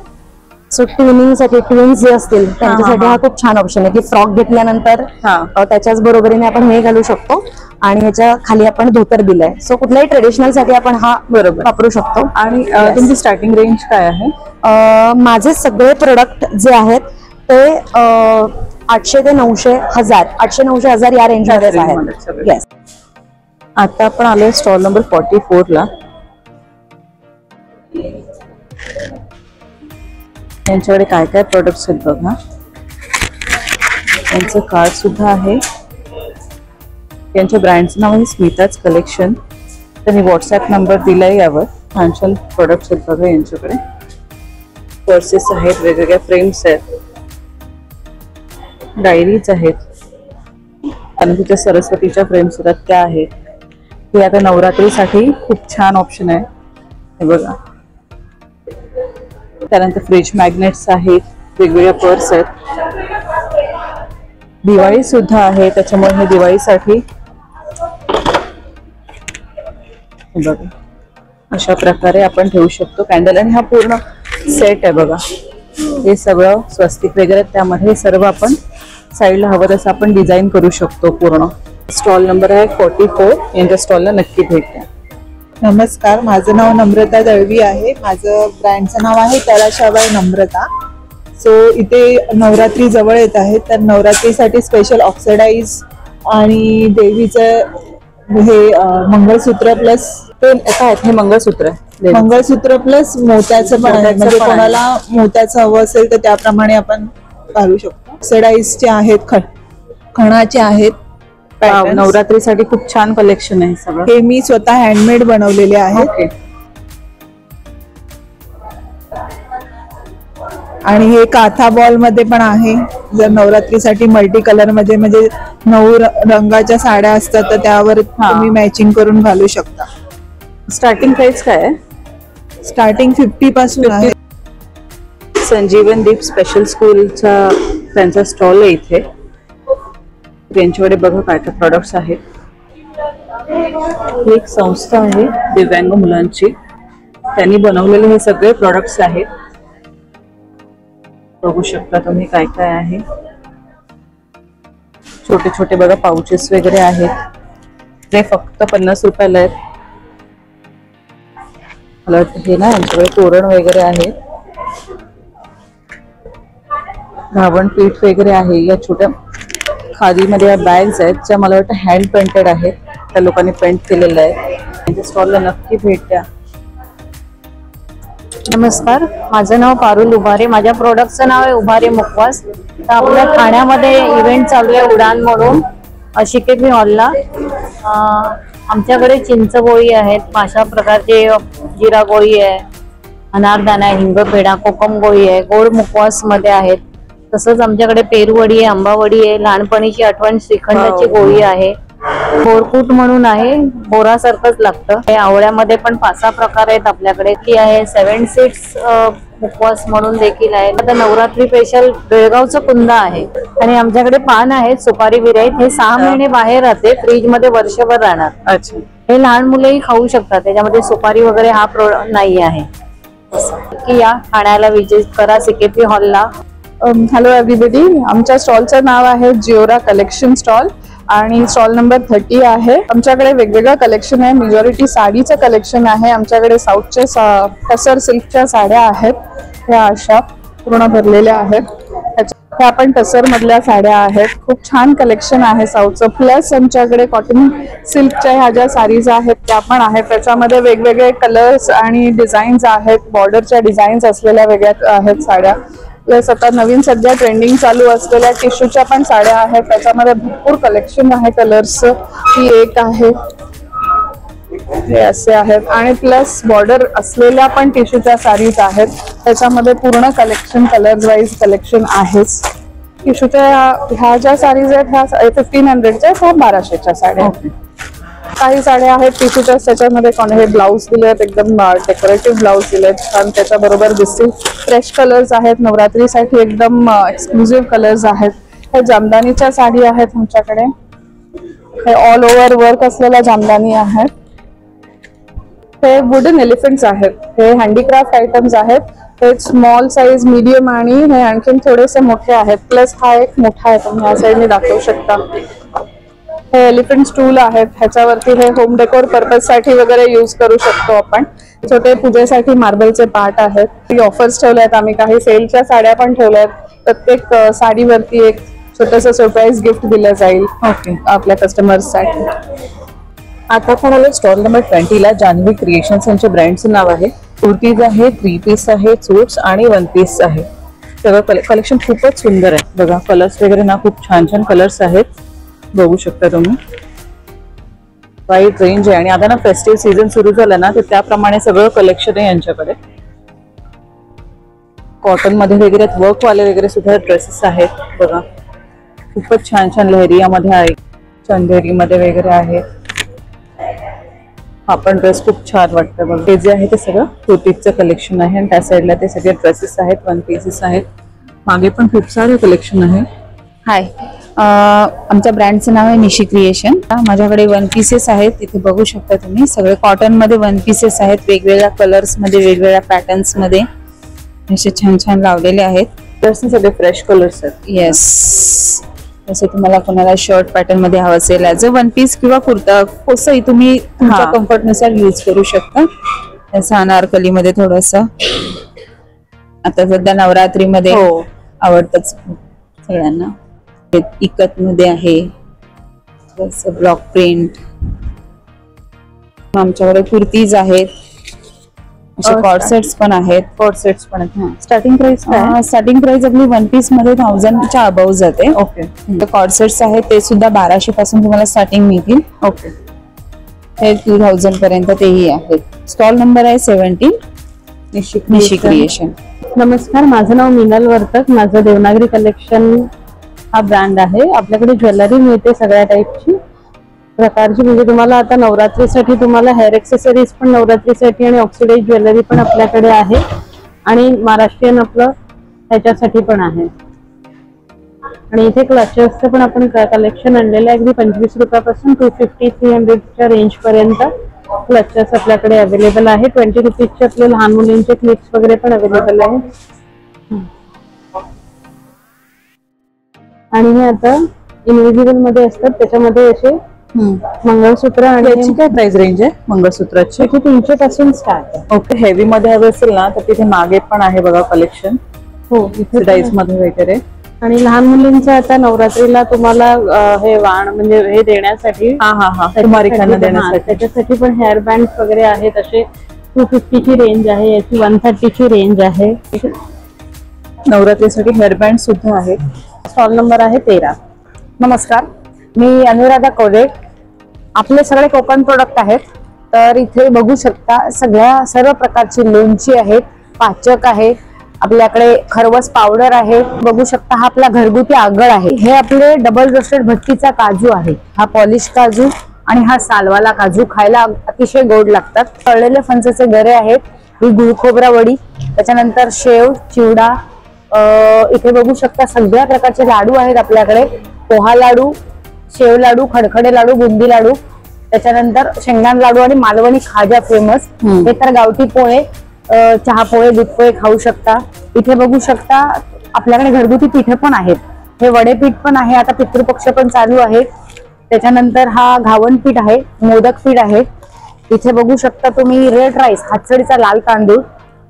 सो ट्विनिंगसाठी, ट्विन्स जे असतील त्यांच्यासाठी हा खूप छान ऑप्शन आहे की फ्रॉक घेतल्यानंतर त्याच्याच बरोबरीने आपण हे घालू शकतो आणि ह्याच्या खाली आपण धोतर दिलंय. सो कुठल्याही ट्रेडिशनल साठी आपण हा बरोबर वापरू शकतो. आणि तुमची स्टार्टिंग रेंज काय आहे? माझे सगळे प्रोडक्ट जे आहेत ते 800 ते 900, 1000, 800-900, 1000 या रेंज मध्ये आहेत. येस. आता आपण आलोय स्टॉल नंबर 44 ला. यांच्याकडे काय काय प्रोडक्ट्स आहेत बघा. यांचं कार्ड सुद्धा आहे. यांच्या ब्रँडचं नाव आहे स्मिताज कलेक्शन. त्यांनी व्हॉट्सॲप नंबर दिलाय. यावर छान छान प्रोडक्ट्स आहेत बघा. यांच्याकडे पर्सेस आहेत, वेगवेगळ्या फ्रेम्स आहेत, डायरीज आहेत आणि तिथे सरस्वतीच्या फ्रेम्स होतात त्या आहेत. हे आता नवरात्रीसाठी खूप छान ऑप्शन आहे. हे बघा. त्यानंतर फ्रीज मॅग्नेट्स आहेत, वेगवेगळ्या पर्स आहेत, दिवाळी सुद्धा आहे, त्याच्यामुळे हे दिवाळीसाठी बघा अशा प्रकारे आपण ठेवू शकतो कॅन्डल. आणि हा पूर्ण सेट आहे बघा. हे सगळं स्वस्तिक वगैरे त्यामध्ये सर्व आपण साईडला हवं तसं आपण डिझाईन करू शकतो पूर्ण. स्टॉल नंबर आहे 44. यांच्या स्टॉलला नक्की भेट द्या. नमस्कार, माझं नाव नम्रता दळवी आहे. माझं ब्रँडचं नाव आहे तराशाबाई नम्रता. सो इथे नवरात्री जवळ येत आहे, तर नवरात्रीसाठी स्पेशल ऑक्सिडाइज आणि देवीचं हे मंगळसूत्र प्लस ते काय आहेत? हे मंगळसूत्र आहे. मंगळसूत्र प्लस मोत्याचं पण आहे. म्हणजे कोणाला मोत्याचं हवं असेल तर त्याप्रमाणे आपण घालू शकतो. ऑक्सिडाइजचे आहेत, खणाचे आहेत. नवरात्रीसाठी खूप छान कलेक्शन आहे सगळं. हे मी स्वतः हँडमेड बनवलेले आहेत. आणि हे काथा बॉल मध्ये पण आहे. जर नवरात्रीसाठी मल्टी कलर मध्ये, म्हणजे 9 रंगाच्या साड्या असतात तर त्यावर तुम्ही मॅचिंग करून घालू शकता. स्टार्टिंग प्राइस काय आहे? स्टार्टिंग 50 पासून आहे. संजीवन दीप स्पेशल स्कूलचा त्यांचा स्टॉल आहे इथे. त्यांच्याकडे बघा काय काय प्रोडक्ट्स आहेत. ही एक संस्था आहे दिव्यांग मुलांची, त्यांनी बनवलेले हे सगळे प्रोडक्ट्स आहेत. बघू शकता तुम्ही काय काय आहे. छोटे छोटे बघा पाउचेस वगैरे आहेत. ते फक्त 50 रुपयाला आहेत. मला हे ना यांच्याकडे तोरण वगैरे आहे, धावण पीठ वगैरे आहे. या छोट्या खादीमध्ये या बॅग्स आहेत ज्या मला वाटतं हँड पेंटेड आहेत. त्या लोकांनी पेंट केलेलं आहे. त्यांच्या स्टॉलला नक्की भेट द्या. नमस्कार, माझं नाव पारुल उभारे. माझ्या प्रोडक्टचं नाव आहे उभारे मुखवास. तर आपल्या ठाण्यामध्ये इव्हेंट चालू आहे उडान म्हणून शिकेपी हॉलला. आमच्याकडे चिंचगोळी आहेत, माशा प्रकारचे जिरा गोळी आहे, अनारदाना आहे, हिंगपेढा, कोकम गोळी आहे, गोड मुखवास मध्ये आहेत. तसंच आमच्याकडे पेरूवडी आहे, आंबावडी आहे, लहानपणीची आठवण श्रीखंडाची गोळी आहे, बोरकूट म्हणून आहे, बोरासारखंच लागतं. हे आवळ्यामध्ये पण 5-6 प्रकार आहेत आपल्याकडे. ती आहे 7 सीड्स मुखवास म्हणून देखील आहे. आता नवरात्री स्पेशल बेळगावचं कुंदा आहे आणि आमच्याकडे पान आहेत सुपारी विरहित. हे 6 महिने बाहेर राहते, फ्रीज मध्ये वर्षभर राहणार. अच्छा, हे लहान मुलंही खाऊ शकतात, त्याच्यामध्ये सुपारी वगैरे हा नाही आहे. की या ठाण्याला विजिट करा सिकेपी हॉलला. हॅलो एव्हरीबडी, आमच्या स्टॉलचं नाव आहे जिओरा कलेक्शन स्टॉल आणि स्टॉल नंबर 30 आहे. आमच्याकडे वेगवेगळं कलेक्शन आहे. मेजॉरिटी साडीचं कलेक्शन आहे. आमच्याकडे साऊथचे टसर सिल्कच्या साड्या आहेत, ह्या अशा पूर्ण भरलेल्या आहेत. ह्या पण टसर मधल्या साड्या आहेत. खूप छान कलेक्शन आहे साऊथचं. प्लस आमच्याकडे कॉटन सिल्कच्या ह्या ज्या साडीज आहेत त्या पण आहेत. त्याच्यामध्ये वेगवेगळे कलर्स आणि डिझाईन्स आहेत, बॉर्डरच्या डिझाईन्स असलेल्या वेगळ्या आहेत साड्या. प्लस आता नवीन सध्या ट्रेंडिंग चालू असलेल्या टिश्यूच्या पण साड्या आहेत, त्याच्यामध्ये भरपूर कलेक्शन आहे कलर्सचं. ही एक आहे, हे असे आहेत. आणि प्लस बॉर्डर असलेल्या पण टिश्यूच्या साडीज आहेत, त्याच्यामध्ये पूर्ण कलेक्शन कलर वाईज कलेक्शन आहेच. टिश्यूच्या ह्या ज्या साडीज आहेत ह्या 1500च्या, ह्या 1200च्या साड्या. काही साड्या आहेत टिश्यूच्या, त्याच्यामध्ये हे ब्लाऊज दिले आहेत, एकदम डेकोरेटिव्ह ब्लाऊज दिले आहेत, छान त्याच्याबरोबर दिसतील. फ्रेश कलर्स आहेत, नवरात्रीसाठी एकदम एक्सक्लुझिव्ह कलर्स आहेत. हे जामदानीच्या साडी आहेत आमच्याकडे. हे ऑल ओव्हर वर्क असलेल्या जामदानी आहेत. हे वुडन एलिफंट्स आहेत, हे हँडीक्राफ्ट आयटम्स आहेत. हे स्मॉल साईज, मीडियम आणि हे आणखीन थोडेसे मोठे आहेत. प्लस हा एक मोठा आहे, तुम्ही ह्या साईडने दाखवू शकता. हे एलिफंट स्टूल आहेत, ह्याच्यावरती हे होम डेकोर पर्पज साठी वगैरे यूज करू शकतो आपण. छोटे पूजेसाठी मार्बलचे पार्ट आहेत. ऑफर्स ठेवल्या आहेत आम्ही, काही सेलच्या साड्या पण ठेवल्या आहेत. प्रत्येक साडीवरती एक छोटंसं सरप्राईज गिफ्ट दिलं जाईल आपल्या कस्टमर्ससाठी. आता कोणाला स्टॉल नंबर 20ला जान्हवी क्रिएशन्स यांच्या ब्रँडचं नाव आहे. कुर्तीज आहे, 3 पीस आहे, सूट्स आणि 1 पीस आहे. सगळं कलेक्शन खूपच सुंदर आहे. बघा कलर्स वगैरे ना खूप छान छान कलर्स आहेत, बघू शकता तुम्ही. वाईड रेंज आहे आणि आता ना फेस्टिव्ह सीझन सुरू झाला ना, तर त्याप्रमाणे सगळं कलेक्शन आहे यांच्याकडे. कॉटन मध्ये वगैरे वर्क वाले वगैरे सुद्धा ड्रेसेस आहेत. बघा खूपच छान छान लहरियामध्ये आहे, चंदेरी मध्ये वगैरे आहे. हा पण ड्रेस खूप छान वाटतं. बघा हे जे आहे ते सगळं कुर्तीचं कलेक्शन आहे आणि त्या साईडला ते सगळे ड्रेसेस आहेत, 1 पीसेस आहेत. मागे पण खूप सारे कलेक्शन आहे. हाय, आमच्या ब्रँडचं नाव आहे निशी क्रिएशन. माझ्याकडे 1 पीसेस आहेत, इथे बघू शकता तुम्ही. सगळे कॉटन मध्ये 1 पीसेस आहेत, वेगवेगळ्या कलर्स मध्ये, वेगवेगळ्या पॅटर्न्स मध्ये असे छान छान लावलेले आहेत. सगळे फ्रेश कलर्स आहेत. येस, जसं तुम्हाला कोणाला शर्ट पॅटर्न मध्ये हवं असेल, ॲज अ 1 पीस किंवा कुर्ता कसंही तुम्ही तुमच्या कम्फर्टनुसार यूज करू शकता. असं अनारकली मध्ये थोडस आता सध्या नवरात्रीमध्ये आवडतच सगळ्यांना. इकत मध्ये आहे, ब्लॉक प्रिंट. आमच्याकडे कुर्तीज आहेत, असे कॉर्सेट्स पण आहेत. कॉर्सेट्स पण आहेत. स्टार्टिंग प्राइस स्टार्टिंग प्राइस आपली 1 पीस मध्ये 1000च्या अबव जाते. ओके. कॉर्सेट्स आहेत ते सुद्धा 1200 पासून तुम्हाला स्टार्टिंग मिळतील. ओके. हे 2000 पर्यंत तेही आहेत. स्टॉल नंबर आहे 17, निशी क्रिएशन. नमस्कार, माझं नाव मिनल वर्तक. माझं देवनागरी कलेक्शन हा ब्रँड आहे. आपल्याकडे ज्वेलरी मिळते सगळ्या टाईपची प्रकारची. म्हणजे तुम्हाला आता नवरात्रीसाठी तुम्हाला हेअर एक्सेसरीज पण नवरात्रीसाठी आणि ऑक्सिडाइज ज्वेलरी पण आपल्याकडे आहे आणि महाराष्ट्रीयन आपलं ह्याच्यासाठी पण आहे. आणि इथे क्लचर्सचं पण आपण कलेक्शन आणलेलं आहे. अगदी 25 रुपयापासून 250-300च्या रेंज पर्यंत क्लचर्स आपल्याकडे अवेलेबल आहे. 20 रुपीजचे आपले लहान मुलींचे क्लिप्स वगैरे पण अवेलेबल आहे. आणि हे आता इनविजिबल मध्ये असतात, त्याच्यामध्ये असे मंगळसूत्र. आणि काय प्राइस रेंज आहे मंगळसूत्राची? 300 पासून स्टार्ट आहे. ओके. हेवी मध्ये हवे असेल ना तर तिथे मागे पण आहे बघा कलेक्शन. हो, इथे डाईज मध्ये वगैरे. आणि लहान मुलींचं आता नवरात्रीला तुम्हाला हे वाण म्हणजे हे देण्यासाठी, कुमारिकांना देण्यासाठी त्याच्यासाठी पण हेअर बँड वगैरे आहेत. असे 250 ची रेंज आहे, याची 130 ची रेंज आहे. नवरात्रीसाठी हेअरबँड सुद्धा आहे. स्टॉल नंबर आहे 13. नमस्कार, मी अनुराधा कोरे. आपले सगळे कोकण प्रोडक्ट आहेत. तर इथे बघू शकता सर्व प्रकारची लोणची आहेत, पाचक आहे, आपल्याकडे खरवस पावडर आहे. बघू शकता हा आपला घरगुती आगळ आहे. हे आपले डबल रोस्टेड भट्टीचा काजू आहे. हा पॉलिश काजू आणि हा सालवाला काजू खायला अतिशय गोड लागतात. तळलेले फणसाचे गरे आहेत. ही गुळखोबरा वडी, त्याच्यानंतर शेव, चिवडा. इथे बघू शकता सगळ्या प्रकारचे लाडू आहेत आपल्याकडे. पोहा लाडू, शेव लाडू, खडखडे लाडू, बुंदी लाडू, त्याच्यानंतर शेंगदाणा लाडू आणि मालवणी खाजा फेमस. हे तर गावठी पोहे, चहा पोहे, दूध पोहे खाऊ शकता. इथे बघू शकता आपल्याकडे घरगुती पिठे पण आहेत. हे वडे पीठ पण आहे, आता पितृपक्ष पण चालू आहे. त्याच्यानंतर हा घावन पीठ आहे, मोदक पीठ आहे. इथे बघू शकता तुम्ही रेड राईस, हातसडीचा लाल तांदूळ.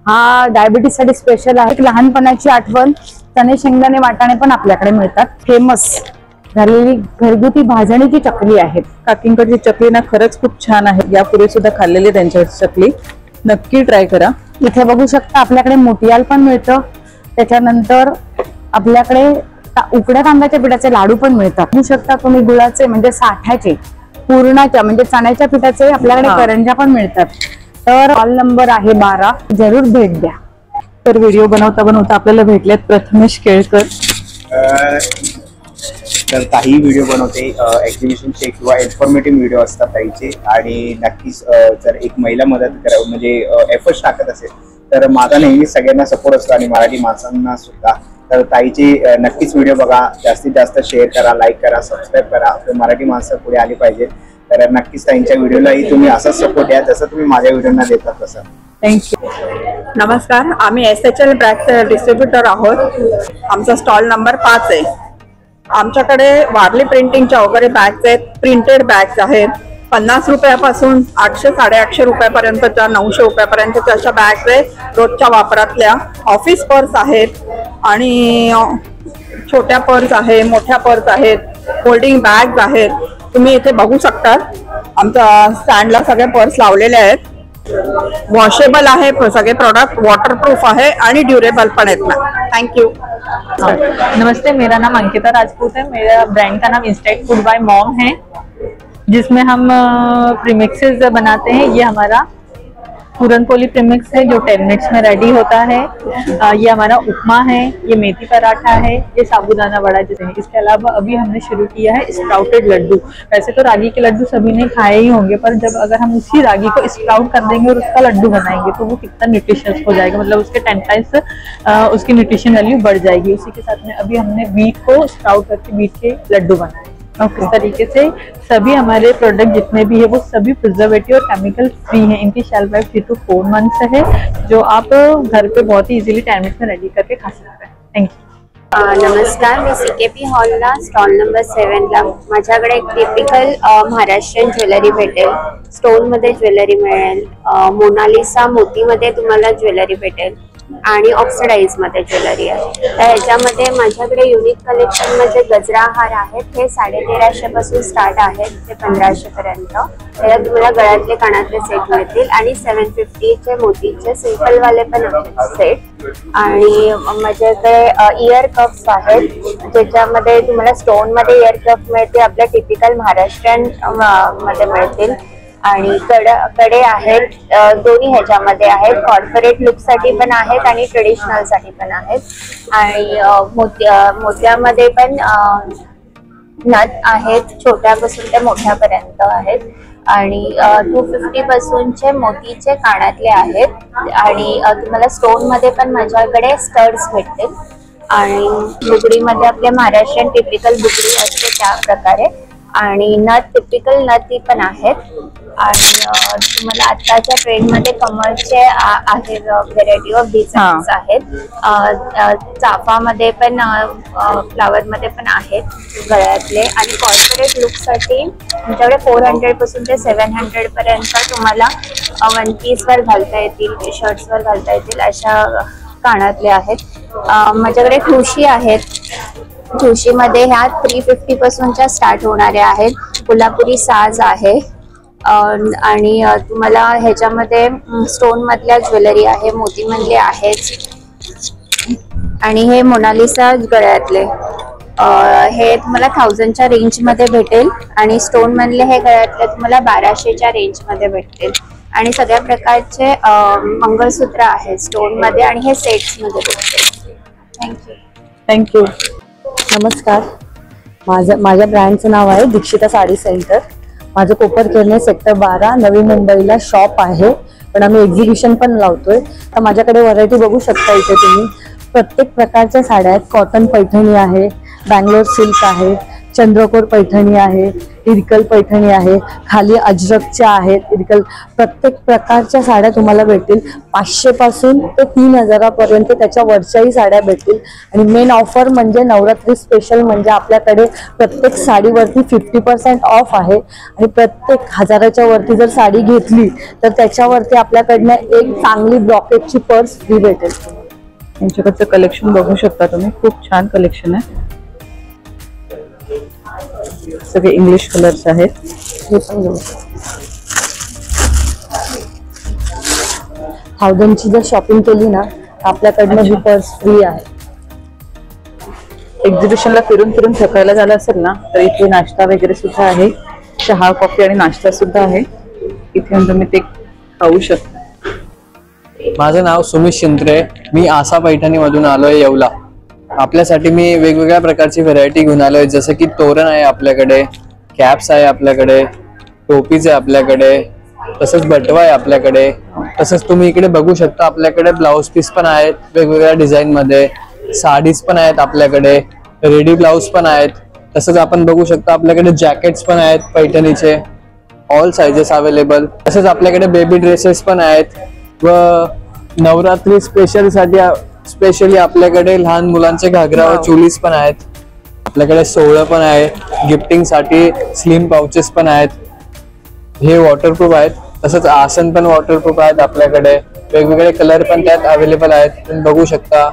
हा डायबिटीस साठी स्पेशल आहे. लहानपणाची आठवण, चणे शेंगदाणे वाटाणे पण आपल्याकडे मिळतात. फेमस झालेली घरगुती भाजणीची चकली आहेत. काकींकडची चकली ना खरंच खूप छान आहे. यापूर्वी सुद्धा खाल्लेली त्यांच्या चकली, नक्की ट्राय करा. इथे बघू शकता आपल्याकडे मोतियाल पण मिळतं. त्याच्यानंतर आपल्याकडे उकड्या तांदळाच्या पिठाचे लाडू पण मिळतात. बघू शकता तुम्ही गुळाचे म्हणजे साठ्याचे, पूर्णाच्या म्हणजे चण्याच्या पिठाचे आपल्याकडे करंज्या पण मिळतात. तर स्टॉल नंबर आहे 12, जरूर भेट द्या. तर व्हिडिओ बनवता बनवता आपल्याला भेटलेत प्रथमेश केळकर. तर काही व्हिडिओ बनवते, एक्झिबिशनचे किंवा इन्फॉर्मेटिव्ह व्हिडिओ असतात ताईचे. आणि नक्कीच जर एक महिला मदत करा म्हणजे एफर्ट्स टाकत असेल तर माझा नेहमी सगळ्यांना सपोर्ट असतो आणि मराठी माणसांना सुद्धा. तर ताईची नक्कीच व्हिडिओ बघा, जास्तीत जास्त शेअर करा, लाईक करा, सबस्क्राईब करा. आपली मराठी माणसं पुढे आली पाहिजे. तर नक्कीच ताईंच्या व्हिडिओलाही तुम्ही असाच सपोर्ट द्या जसं तुम्ही माझ्या व्हिडिओना देतात तसं. थँक्यू. नमस्कार, आम्ही SHL बॅगचे डिस्ट्रीब्युटर आहोत. आमचा स्टॉल नंबर 5 आहे. आमच्याकडे वारली प्रिंटिंगच्या वगैरे बॅग्स आहेत, प्रिंटेड बॅग्स आहेत. 50 रुपयापासून 800-850 रुपयापर्यंतच्या, 900 रुपयापर्यंतच्या अशा बॅग्स आहेत रोजच्या वापरातल्या. ऑफिस पर्स आहेत आणि छोट्या पर्स आहे, मोठ्या पर्स आहेत, फोल्डिंग बॅग्स आहेत. तुम्ही इथे बघू शकता आमच्या स्टँडला सगळे पर्स लावलेले आहेत. वॉशेबल आहे सगळे प्रोडक्ट, वॉटरप्रूफ आहे आणि ड्यूरेबल पण आहेत ना. Thank you. नमस्ते, मेरा नाम अंकिता राजपूत है. मेरा ब्रांड का नाम इंस्टेंट फूड बाय मॉम है, जिसमें हम प्रीमिक्सेस बनाते हैं. ये हमारा पूरनपोली प्रीमिक्स है जो 10 मिनट्स में रेडी होता है. ये हमारा उपमा है, ये मेथी पराठा है, ये साबूदाना वड़ा जिसे है. इसके अलावा अभी हमने शुरू किया है स्प्राउटेड लड्डू. वैसे तो रागी के लड्डू सभी ने खाए ही होंगे, पर जब अगर हम उसी रागी को स्प्राउट कर देंगे और उसका लड्डू बनाएंगे तो वो कितना न्यूट्रिशियस हो जाएगा, मतलब उसके 10 टाइम्स उसकी न्यूट्रिशन वैल्यू बढ़ जाएगी. उसी के साथ में अभी हमने वीट को स्प्राउट करके वीट के लड्डू बनाए. इस तरीके से सभी हमारे प्रोडक्ट जितने भी है वो सभी प्रिजर्वेटिव और केमिकल फ्री हैं. इनकी शेल्फ लाइफ 3 to 4 मंथ्स है, जो आप घर पे बहुत ही इजीली 10 मिनट्स में रेडी करके खा सकते हैं. Thank you. नमस्कार, मी CKP हॉलला स्टॉल नंबर 7ला. माझ्याकडे एक टिपिकल महाराष्ट्रीयन ज्वेलरी भेटेल. स्टोनमध्ये ज्वेलरी मिळेल, मोनालिसा मोतीमध्ये तुम्हाला ज्वेलरी भेटेल आणि ऑक्सिडाइज मध्ये ज्वेलरी आहे. तर ह्याच्यामध्ये माझ्याकडे युनिक कलेक्शन मध्ये गजरा हार आहेत. हे 1350 पासून स्टार्ट आहेत ते 1500 पर्यंत. त्याच्यात तुम्हाला गळ्यातले कानातले सेट मिळतील आणि 750 चे मोतीचे सिंपल वाले पण आहेत सेट. आणि माझ्याकडे इयर कप्स आहेत ज्याच्यामध्ये तुम्हाला स्टोन मध्ये इयर कप मिळते, आपल्या टिपिकल महाराष्ट्रीयन मध्ये मिळतील. आणि कडे आहेत, दोन्ही ह्याच्यामध्ये आहेत. कॉर्पोरेट लुक साठी पण आहेत आणि ट्रेडिशनल साठी पण आहेत. आणि मोत्यामध्ये पण नथ आहेत, छोट्यापासून ते मोठ्यापर्यंत आहेत. आणि 250 पासूनचे मोतीचे कानातले आहेत. आणि तुम्हाला स्टोन मध्ये पण माझ्याकडे स्टड्स भेटतील. आणि बुगडीमध्ये आपल्या महाराष्ट्रीयन टिपिकल बुगडी असते त्या प्रकारे. आणि नथ टिपिकल नथी पण आहेत. आणि तुम्हाला आताच्या ट्रेंड मध्ये कमळचे आहेत, व्हेरायटी ऑफ डिझाईन्स आहेत. चाफामध्ये पण फ्लावर मध्ये पण आहेत गळ्यातले. आणि कॉर्पोरेट लुक साठी तुमच्याकडे 400 पासून ते 700 पर्यंत तुम्हाला 1 पीस वर घालता येतील, शर्ट्स वर घालता येतील अशा कानातले आहेत. माझ्याकडे ठुशी आहेत. ठुशीमध्ये ह्या 350 पासूनच्या स्टार्ट होणाऱ्या आहेत. कोल्हापुरी साज आहे. आणि तुम्हाला ह्याच्यामध्ये स्टोन मधल्या ज्वेलरी आहे, मोती मधले आहेत आणि हे मोनालिसा गळ्यातले हे तुम्हाला 1000च्या रेंज मध्ये भेटेल आणि स्टोन मधले हे गळ्यातले तुम्हाला 1200च्या रेंज मध्ये भेटतील आणि सगळ्या प्रकारचे मंगळसूत्र आहेत स्टोन मध्ये आणि हे सेट्स मध्ये भेटतील. थँक्यू. नमस्कार, माझ्या ब्रँडचं नाव आहे दीक्षिता साडी सेंटर. माझं कोपरखेरणे सेक्टर 12 नवी मुंबईला शॉप आहे, पण आम्ही एक्झिबिशन पण लावतोय. तर माझ्याकडे व्हरायटी बघू शकता इथे तुम्ही. प्रत्येक प्रकारच्या साड्या आहेत. कॉटन पैठणी आहे, बँगलोर सिल्क आहे, चंद्रकोर पैठणी आहे, इरकल पैठणी आहे, खाली अजरकच्या आहेत इरकल. प्रत्येक प्रकारच्या साड्या तुम्हाला भेटतील. 500 पासून ते 3000 पर्यंत त्याच्या वरच्याही साड्या भेटतील. आणि मेन ऑफर म्हणजे नवरात्री स्पेशल म्हणजे आपल्याकडे प्रत्येक साडीवरती 50% ऑफ आहे आणि प्रत्येक 1000च्या वरती जर साडी घेतली तर त्याच्यावरती आपल्याकडनं एक चांगली ब्रॉकेटची पर्स फ्री भेटेल. यांच्याकडचं कलेक्शन बघू शकता तुम्ही, खूप छान कलेक्शन आहे. सगळे इंग्लिश कलर्स आहेत. हे पण घेऊ. 1000ची जर शॉपिंग केली ना आपल्याकडनं ही पर्स फ्री आहे. एक्झिबिशनला फिरून फिरून थकायला झालं असेल ना तर इथे नाश्ता वगैरे सुद्धा आहे. चहा कॉफी आणि नाश्ता सुद्धा आहे. इथे तुम्ही ते खाऊ शकता. माझं नाव सुमित शिंत्रे, मी आसा पैठणी मधून आलोय येवला. आपल्यासाठी मी वेगवेगळ्या प्रकारची व्हरायटी घेऊन आलोय, जसं की तोरण आहे आपल्याकडे, कॅप्स आहे आपल्याकडे, टोपीज आहे आपल्याकडे, तसंच बटवा आहे आपल्याकडे. तसंच तुम्ही इकडे बघू शकता आपल्याकडे ब्लाउज पीस पण आहेत वेगवेगळ्या डिझाईन मध्ये, साडीज पण आहेत आपल्याकडे, रेडी ब्लाउज पण आहेत. तसंच आपण बघू शकता आपल्याकडे जॅकेट्स पण आहेत पैठणीचे, ऑल साइजेस अवेलेबल. तसंच आपल्याकडे बेबी ड्रेसेस पण आहेत व नवरात्री स्पेशली आपल्याकडे लहान मुलांचे घागरा व चोलीज पण आहेत. आपल्याकडे सोहळं पण आहे, गिफ्टिंग साठी स्लिम पाउचेस पण आहेत. हे वॉटरप्रूफ आहेत. तसंच आसन पण वॉटरप्रूफ आहेत आपल्याकडे. वेगवेगळे कलर पण त्यात अवेलेबल आहेत, तुम्ही बघू शकता.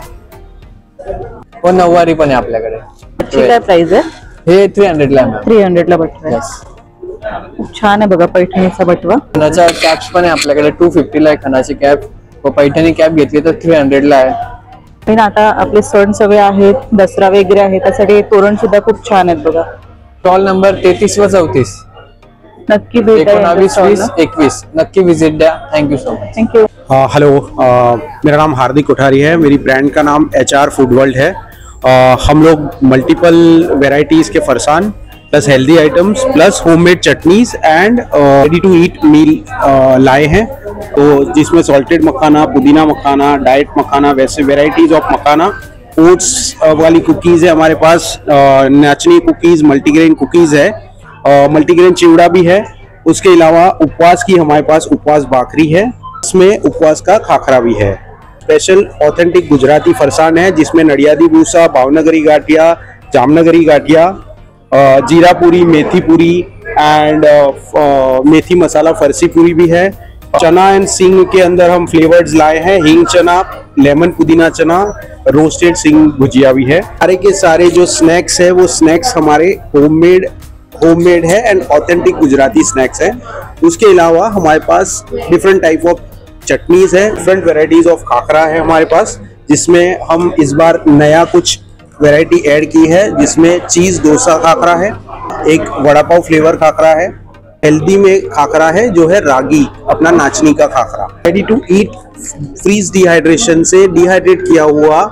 व नऊवारी पण आहे आपल्याकडे. काय प्राइस आहे? हे 300 ला. 300 ला बटवा. खूप छान आहे बघा पैठणीचा बटवा. खणाचा कॅप्स पण आहे आपल्याकडे. 250 ला आहे खणाची कॅप व पैठणी कॅप घेतली तर 300 ला आहे. आता आपले सण सगळे आहेत, दसरा वगैरे आहे, त्यासाठी तोरण सुद्धा खूप छान आहेत बघा. स्टॉल नंबर 33 व 34 नक्की भेट. 19-20-21 नक्की विजिट द्या. Thank you so much. Thank you. Hello, मेरा नाम हार्दिक कोठारी है. मेरी ब्रांड का नाम HR फूड वर्ल्ड है. हम लोग मल्टीपल वेराइटीज़ के फरसान plus healthy items plus homemade chutneys and ready to eat meal लाए हैं. तो जिसमें सॉल्टेड मखाना, पुदीना मखाना, डाइट मखाना, वैसे वेराइटीज ऑफ मखाना, ओट्स वाली कुकीज़ है हमारे पास, नाचनी कुकीज़, मल्टीग्रेन कुकीज़ है, मल्टीग्रेन चिवड़ा भी है. उसके अलावा उपवास की हमारे पास उपवास भाकरी है, इसमें उपवास का खाखरा भी है. स्पेशल ऑथेंटिक गुजराती फरसान है जिसमें नडियादी भूसा, भावनगरी गाठिया, जामनगरी गाठिया, जीरा पूरी, मेथी पूरी एंड मेथी मसाला फरसी पूरी भी है. चना एंड सिंग के अंदर हम फ्लेवर्स लाए हैं. हिंग चना, लेमन पुदीना चना, रोस्टेड सिंग भुजिया भी है. सारे के सारे जो स्नैक्स है वो स्नैक्स हमारे होममेड है एंड ऑथेंटिक गुजराती स्नैक्स है. उसके अलावा हमारे pass different type of chutneys है, डिफरेंट वेराइटीज ऑफ खाखरा है हमारे पास, जिसमें हम इस बार नया कुछ वैरायटी ऐड की है, जिसमें चीज डोसा खाखरा है, एक वड़ा पाव फ्लेवर खाखरा है, हेल्दी में खाखरा है जो है रागी अपना नाचनी का khakhra. Ready to eat freeze dehydration से डिहाइड्रेट किया हुआ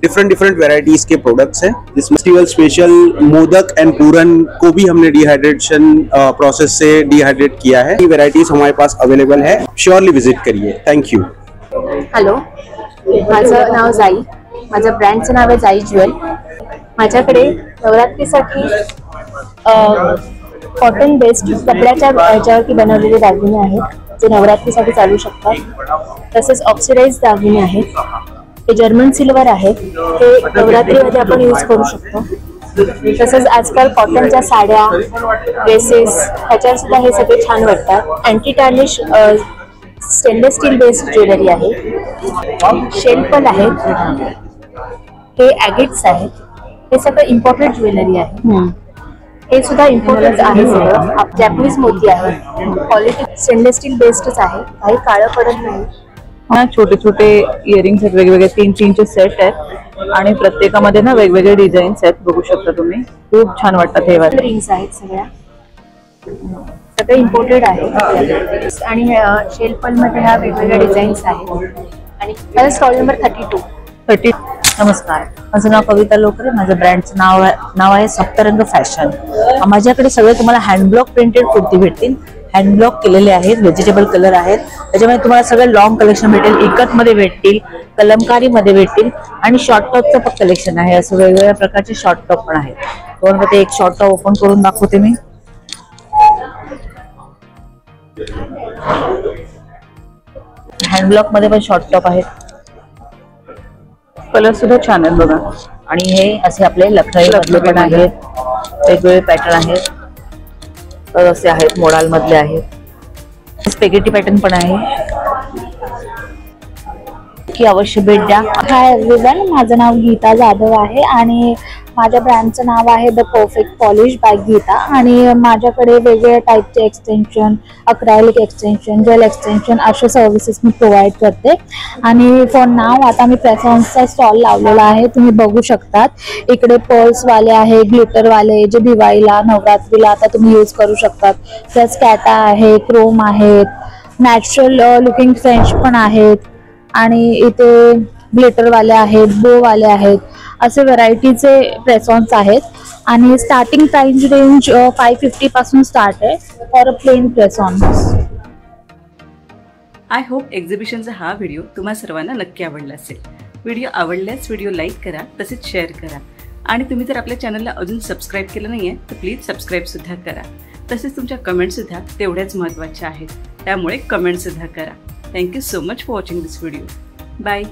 डिफरेंट वेराइटीज के प्रोडक्ट्स हैं. जिसमें festival special modak and puran को भी हमने डिहाइड्रेशन प्रोसेस से डिहाइड्रेट किया है. ये वेराइटीज हमारे पास अवेलेबल है, श्योरली विजिट करिए. Thank you. हॅलो, माझं नाव जाई, माझ्या ब्रँडचं नाव आहे जाई ज्वेल. माझ्याकडे नवरात्रीसाठी कॉटन बेस्ड कपड्याच्या ह्याच्यावरती बनवलेले दागिने आहेत जे नवरात्रीसाठी चालू शकतात. तसेच ऑक्सिडाइज दागिने आहेत, हे जर्मन सिल्वर आहेत, हे नवरात्रीमध्ये आपण यूज करू शकतो. तसंच आजकाल कॉटनच्या साड्या, ड्रेसेस ह्याच्यावर सुद्धा हे सगळे छान वाटतात. Anti tarnish stainless steel based jewellery आहे, शेल्पल आहेत, हे ॲगेट्स आहेत, हे सगळं इम्पॉर्टंट ज्वेलरी आहे. हे सुद्धा इम्पोर्टच आहे सगळं. जॅपनीज मोती आहे. क्वालिटी स्टेनलेस स्टील बेस्डच आहे. काही काळं पडत नाही. हा छोटे छोटे इयरिंग्स आहेत, वेगवेगळे 3-3चे सेट आहेत आणि प्रत्येकामध्ये ना वेगवेगळे डिझाईन्स आहेत. बघू शकता तुम्ही, खूप छान वाटतात हे वाले रिंग्स आहेत. सगळे इम्पोर्टेड आहे आणि शेल्फल मध्ये ह्या वेगवेगळ्या डिझाईन्स आहेत. आणि माझा स्टॉल नंबर 32. नमस्कार, माझं नाव कविता लोकरे. माझं ब्रँडचं नाव आहे सप्तरंग फॅशन. माझ्याकडे सगळे तुम्हाला हँडब्लॉक प्रिंटेड कुर्ती भेटतील. हँडब्लॉक केलेले आहेत, व्हेजिटेबल कलर आहेत. त्याच्यामध्ये तुम्हाला सगळं लॉंग कलेक्शन भेटेल, इकत मध्ये भेटतील, कलमकारी मध्ये भेटतील आणि शॉर्ट टॉपचं पण कलेक्शन आहे. असं वेगवेगळ्या प्रकारचे शॉर्ट टॉप पण आहेत. दोनमध्ये एक शॉर्ट टॉप ओपन करून दाखवते मी. हँडब्लॉक मध्ये पण शॉर्ट टॉप आहेत. कलर सुद्धा छान आहेत बघा. आणि हे असे आपले लखनई मधले पण आहेत, वेगवेगळे पॅटर्न आहेत. असे आहेत, मोडाल मधले आहेत, स्पेगेटी पॅटर्न पण आहे की अवश्य भेट द्या. हाय एव्हरीवन, माझं नाव गीता जाधव आहे आणि माझ्या ब्रँडचं नाव आहे the perfect polish by Geeta. आणि माझ्याकडे वेगवेगळ्या टाईपचे extension, acrylic extension, gel extension असे सर्व्हिसेस मी प्रोव्हाइड करते. आणि फॉर नाव आता मी प्रेसॉन्सचा स्टॉल लावलेला आहे, तुम्ही बघू शकतात. इकडे पर्ल्सवाले आहे, ग्लिटरवाले, जे दिवाळीला नवरात्रीला आता तुम्ही यूज करू शकतात. प्लस कॅटा आहे, क्रोम आहेत, नॅचरल लुकिंग फ्रेंच पण आहेत आणि इथे ग्लिटरवाले आहेत, बोवाले आहेत. असे व्हरायटीचे प्रेसॉन्स आहेत आणि स्टार्टिंग प्राइस रेंज 550 पासून स्टार्ट आहे for a plain presence. I hope एक्झिबिशनचा हा व्हिडिओ तुम्हा सर्वांना नक्की आवडला असेल. व्हिडिओ आवडल्यास व्हिडिओ लाईक करा, तसेच शेअर करा. आणि तुम्ही जर आपल्या चॅनलला अजून सबस्क्राईब केलं नाही आहे तर प्लीज सबस्क्राईबसुद्धा करा. तसेच तुमच्या कमेंटसुद्धा तेवढ्याच महत्त्वाच्या आहेत, त्यामुळे कमेंटसुद्धा करा. Thank you so much for watching this video. Bye.